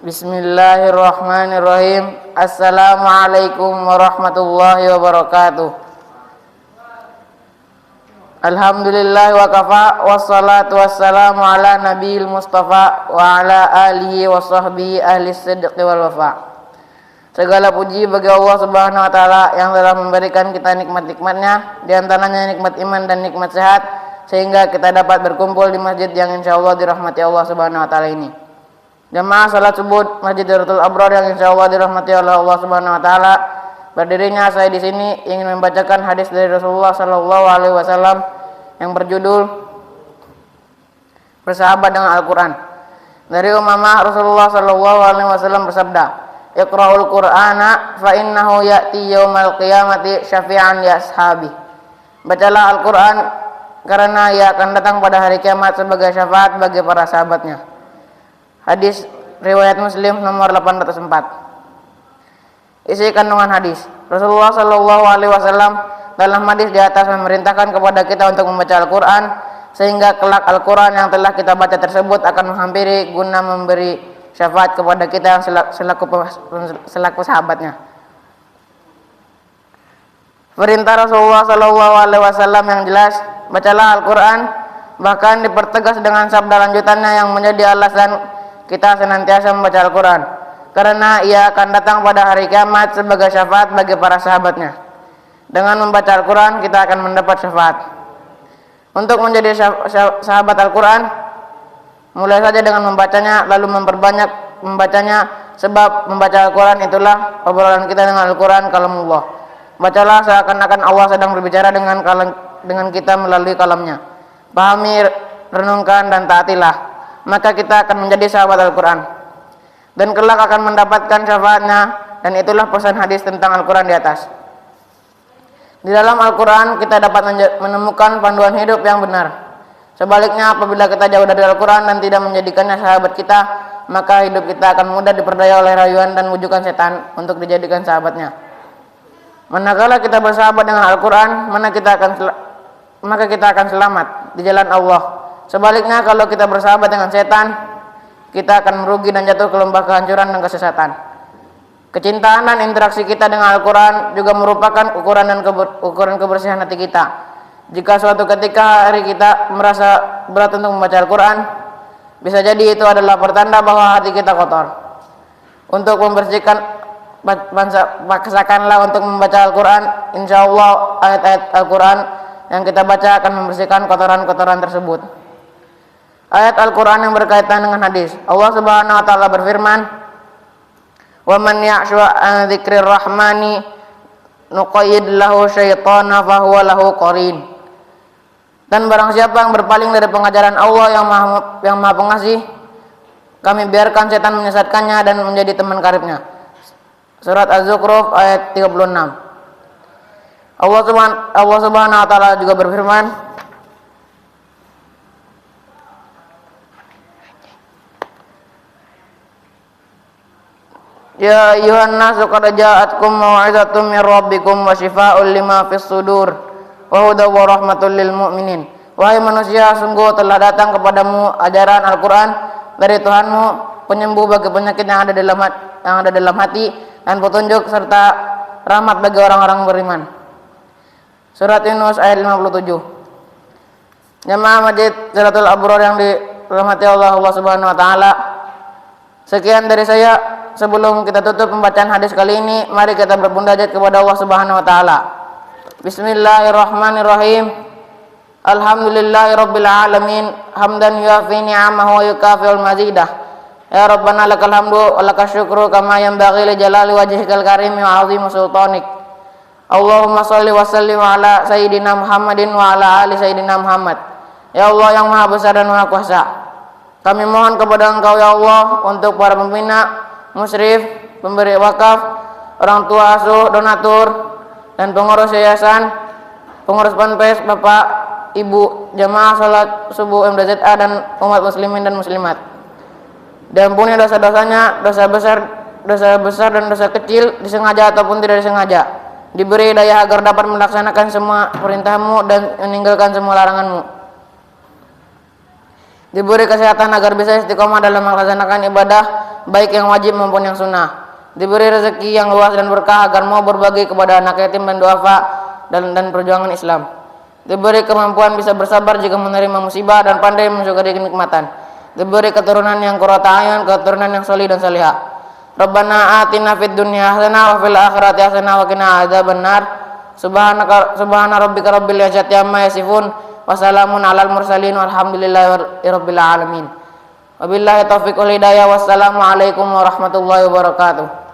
Bismillahirrahmanirrahim. Assalamualaikum warahmatullahi wabarakatuh. Alhamdulillah wa kafa, wassalatu wassalamu ala nabiyil mustafa wa ala alihi wa sahbihi ahli sidqi wal wafa. Segala puji bagi Allah subhanahu wa ta'ala yang telah memberikan kita nikmat-nikmatnya, di antaranya nikmat iman dan nikmat sehat, sehingga kita dapat berkumpul di masjid yang insyaallah dirahmati Allah subhanahu wa ta'ala ini. Jamaah salat subuh Masjid Darul Abrar yang insyaallah dirahmati oleh Allah subhanahu wa ta'ala. Berdirinya saya di sini ingin membacakan hadis dari Rasulullah sallallahu alaihi wasallam yang berjudul Bersahabat dengan Al-Quran. Dari Umamah, Rasulullah sallallahu alaihi wasallam bersabda, "Iqra'ul Qur'ana fa innahu ya'ti yaumal qiyamati syafi'an li ashabi." Bacalah Al-Quran karena ia akan datang pada hari kiamat sebagai syafaat bagi para sahabatnya. Hadis riwayat Muslim nomor 804. Isi kandungan hadis. Rasulullah sallallahu alaihi wasallam dalam hadis di atas memerintahkan kepada kita untuk membaca Al-Quran, sehingga kelak Al-Quran yang telah kita baca tersebut akan menghampiri guna memberi syafaat kepada kita yang selaku sahabatnya. Perintah Rasulullah sallallahu alaihi wasallam yang jelas, bacalah Al-Quran, bahkan dipertegas dengan sabda lanjutannya yang menjadi alasan kita senantiasa membaca Al-Quran, karena ia akan datang pada hari kiamat sebagai syafaat bagi para sahabatnya. Dengan membaca Al-Quran kita akan mendapat syafaat. Untuk menjadi sahabat Al-Quran, mulai saja dengan membacanya, lalu memperbanyak membacanya, sebab membaca Al-Quran itulah obrolan kita dengan Al-Quran kalamullah. Bacalah seakan-akan Allah sedang berbicara dengan kita melalui kalamnya. Pahami, renungkan, dan taatilah, maka kita akan menjadi sahabat Al-Quran dan kelak akan mendapatkan syafaatnya. Dan itulah pesan hadis tentang Al-Quran di atas. Di dalam Al-Quran kita dapat menemukan panduan hidup yang benar. Sebaliknya, apabila kita jauh dari Al-Quran dan tidak menjadikannya sahabat kita, maka hidup kita akan mudah diperdaya oleh rayuan dan wujudan setan untuk dijadikan sahabatnya. Manakala kita bersahabat dengan Al-Quran, maka kita akan selamat di jalan Allah. Sebaliknya, kalau kita bersahabat dengan setan, kita akan merugi dan jatuh ke lembah kehancuran dan kesesatan. Kecintaan dan interaksi kita dengan Al-Quran juga merupakan ukuran kebersihan hati kita. Jika suatu ketika hari kita merasa berat untuk membaca Al-Quran, bisa jadi itu adalah pertanda bahwa hati kita kotor. Untuk membersihkan, paksakanlah untuk membaca Al-Quran. Insya Allah ayat-ayat Al-Quran yang kita baca akan membersihkan kotoran-kotoran tersebut. Ayat Al-Quran yang berkaitan dengan hadis. Allah subhanahu wa ta'ala berfirman, "Wa man ya'shu an dzikrir rahmani nuqayyid lahu syaitana fahuwa lahu qarin." Dan barang siapa yang berpaling dari pengajaran Allah yang maha pengasih, kami biarkan setan menyesatkannya dan menjadi teman karibnya. Surat Az-Zukhruf ayat 36. Allah subhanahu wa ta'ala juga berfirman, "Ya ayyuhan nasu qad ja'atkum mau'izatun min rabbikum wa syifaa'un lima fis sudur wa hudaw wa rahmatul lil mu'minin." Wahai manusia, sungguh telah datang kepadamu ajaran Al-Quran dari Tuhanmu, penyembuh bagi penyakit yang ada dalam hati dan petunjuk serta rahmat bagi orang-orang beriman. Surat Yunus ayat 57. Jamaah Masjid Darul Abrar yang dirahmati Allah subhanahu wa ta'ala, sekian dari saya. Sebelum kita tutup pembacaan hadis kali ini, mari kita bermunajat kepada Allah subhanahu wa ta'ala. Bismillahirrahmanirrahim. Alhamdulillahirabbil alamin, hamdan yuafi ni'amahu wa yukafi'ul mazidah. Ya Rabbana lakal hamdu wa lakas syukru kama yanbaghi li jalali wajhikal karim wa 'azimi sultanik. Allahumma shalli wa sallim ala sayyidina Muhammadin wa ala ali sayyidina Muhammad. Ya Allah yang maha besar dan maha kuasa, kami mohon kepada Engkau ya Allah untuk para pembina, musyrif, pemberi wakaf, orang tua asuh, donatur, dan pengurus yayasan, pengurus ponpes, bapak, ibu, jamaah salat subuh MDZA dan umat muslimin dan muslimat. Diampuni dosa-dosanya, dosa besar dan dosa kecil, disengaja ataupun tidak disengaja. Diberi daya agar dapat melaksanakan semua perintah-Mu dan meninggalkan semua larangan-Mu. Diberi kesehatan agar bisa istiqomah dalam melaksanakan ibadah baik yang wajib maupun yang sunnah. Diberi rezeki yang luas dan berkah agar mau berbagi kepada anak yatim dan duafa dan perjuangan Islam. Diberi kemampuan bisa bersabar jika menerima musibah dan pandai mensyukuri kenikmatan. Diberi keturunan yang qurrata ayun, keturunan yang salih dan salihah. Rabbana atina fid dunya hasanah wa fil akhirati hasanah wa qina adzabannar. Subhana rabbika rabbil izzati amma yasifun wa salamun alal mursalin walhamdulillahi rabbil alamin. Wabillahi taufiq wal hidayah. Wassalamu alaikum warahmatullahi wabarakatuh.